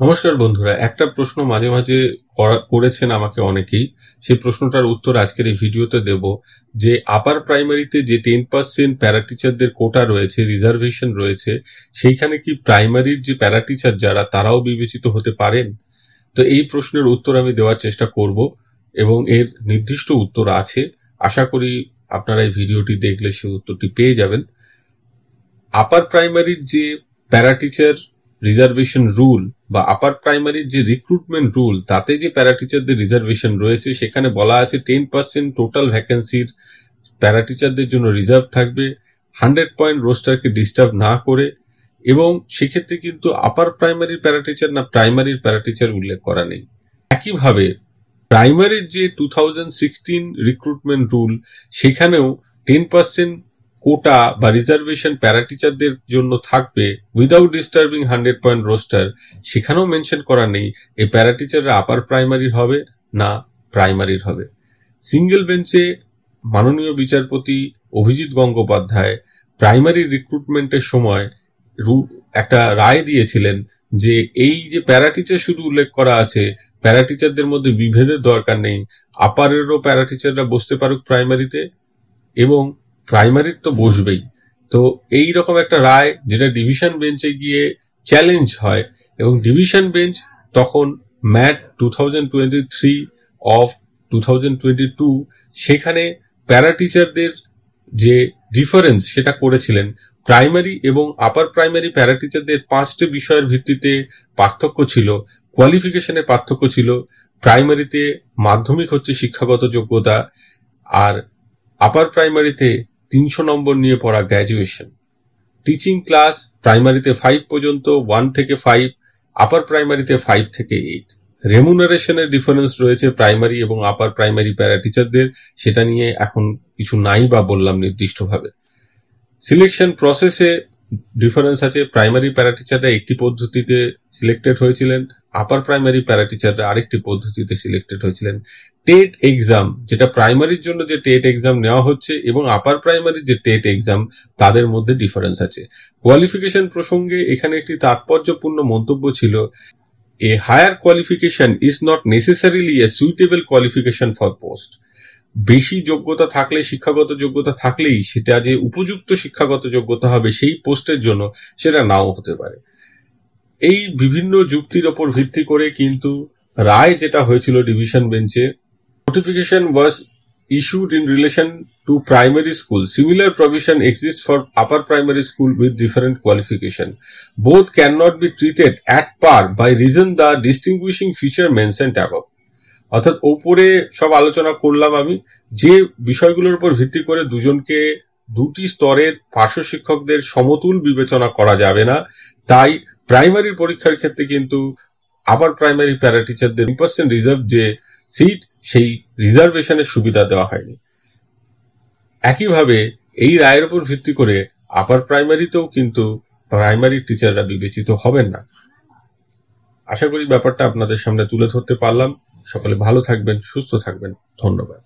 নমস্কার বন্ধুরা, একটা প্রশ্ন মাঝে মাঝে করেছেন আমাকে অনেকেই। সেই প্রশ্নটার উত্তর আজকের এই ভিডিওতে দেব যে আপার প্রাইমারিতে যে 10% প্যারা টিচারদের কোটা রয়েছে, রিজার্ভেশন রয়েছে, সেইখানে কি প্রাইমারির যে প্যারা টিচার যারা তারাও বিবেচিত হতে পারেন? তো এই প্রশ্নের উত্তর আমি দেওয়ার চেষ্টা করব এবং এর নির্দিষ্ট উত্তর আছে। আশা করি আপনারা এই ভিডিওটি দেখলে সেই উত্তরটি পেয়ে যাবেন। আপার প্রাইমারির যে প্যারা টিচার রিজার্ভেশন রুল বা আপার প্রাইমারির যে রিক্রুটমেন্ট রুল, তাতে যে প্যারা টিচারদের রিজার্ভেশন রয়েছে সেখানে বলা আছে 10% টোটাল ভ্যাকেন্সির প্যারা টিচারদের জন্য রিজার্ভ থাকবে, 100 পয়েন্ট রোস্টারকে ডিস্টার্ব না করে। এবং সেক্ষেত্রে কিন্তু আপার প্রাইমারির প্যারা টিচার না প্রাইমারির প্যারা টিচার উল্লেখ করা নেই। একইভাবে প্রাইমারির যে 2016 রিক্রুটমেন্ট রুল, সেখানেও 10% কোটা বা রিজার্ভেশন প্যারা টিচারদের জন্য থাকবে উইদাউট ডিস্টার্বিং 100 পয়েন্ট রোস্টার। সেখানেও মেনশন করা নেই এই প্যারা টিচাররা আপার প্রাইমারির হবে না প্রাইমারির হবে। সিঙ্গেল বেঞ্চে মাননীয় বিচারপতি অভিজিৎ গঙ্গোপাধ্যায় প্রাইমারি রিক্রুটমেন্টের সময় একটা রায় দিয়েছিলেন যে এই যে প্যারা টিচার শুধু উল্লেখ করা আছে, প্যারা টিচারদের মধ্যে বিভেদের দরকার নেই। আপারেরও প্যারা টিচাররা বসতে পারুক প্রাইমারিতে এবং প্রাইমারির তো বসবেই। তো এই রকম একটা রায় যেটা ডিভিশন বেঞ্চে গিয়ে চ্যালেঞ্জ হয় এবং ডিভিশন বেঞ্চ তখন ম্যাট 2023 অফ 2022 সেখানে প্যারা টিচারদের যে ডিফারেন্স সেটা করেছিলেন। প্রাইমারি এবং আপার প্রাইমারি প্যারা টিচারদের 5টি বিষয়ের ভিত্তিতে পার্থক্য ছিল, কোয়ালিফিকেশনের পার্থক্য ছিল। প্রাইমারিতে মাধ্যমিক হচ্ছে শিক্ষাগত যোগ্যতা, আর আপার প্রাইমারিতে 300 নম্বর নিয়ে পড়া গ্র্যাজুয়েশন। টিচিং ক্লাস প্রাইমারিতে 5 পর্যন্ত, 1 থেকে 5, আপার প্রাইমারিতে 5 থেকে 8। রেমুনারেশনের ডিফারেন্স রয়েছে প্রাইমারি এবং আপার প্রাইমারি প্যারা টিচারদের, সেটা নিয়ে এখন কিছু নাই বা বললাম নির্দিষ্টভাবে। সিলেকশন প্রসেসে ডিফারেন্স আছে, প্রাইমারি প্যারা টিচাররা একটি পদ্ধতিতে সিলেক্টেড হয়েছিলেন, আপার প্রাইমারি প্যারা টিচাররা আরেকটি পদ্ধতিতে সিলেক্টেড হয়েছিলেন। টেট এক্সাম, যেটা প্রাইমারির জন্য যে টেট এক্সাম নেওয়া হচ্ছে এবং আপার প্রাইমারির যে টেট এক্সাম, তাদের মধ্যে ডিফারেন্স আছে। কোয়ালিফিকেশন প্রসঙ্গে এখানে একটি তাৎপর্যপূর্ণ মন্তব্য ছিল, A higher qualification is not necessarily a suitable qualification for post. বেশি যোগ্যতা থাকলে, শিক্ষাগত যোগ্যতা থাকলেই সেটা যে উপযুক্ত শিক্ষাগত যোগ্যতা হবে সেই পোস্টের জন্য, সেটা নাও হতে পারে। এই বিভিন্ন যুক্তির ওপর ভিত্তি করে কিন্তু রায় যেটা হয়েছিল ডিভিশন বেঞ্চে, notification was issued in relation to primary school. Similar provision exists for upper primary school with different qualification. Both cannot be treated at par by reason the distinguishing feature mentioned above. অর্থাৎ ওপরে সব আলোচনা করলাম আমি, যে বিষয়গুলোর উপর ভিত্তি করে দুজনকে দুটি স্তরের পার্শ্ব শিক্ষকদের সমতুল বিবেচনা করা যাবে না, তাই প্রাইমারির পরীক্ষার ক্ষেত্রে কিন্তু আপার প্রাইমারি প্যারা টিচারদের 10% রিজার্ভ যে সিট, সেই রিজার্ভেশনের সুবিধা দেওয়া হয়নি। একইভাবে এই রায়ের উপর ভিত্তি করে আপার প্রাইমারিতেও কিন্তু প্রাইমারি টিচাররা বিবেচিত হবেন না। আশা করি ব্যাপারটা আপনাদের সামনে তুলে ধরতে পারলাম। সকলে ভালো থাকবেন, সুস্থ থাকবেন। ধন্যবাদ।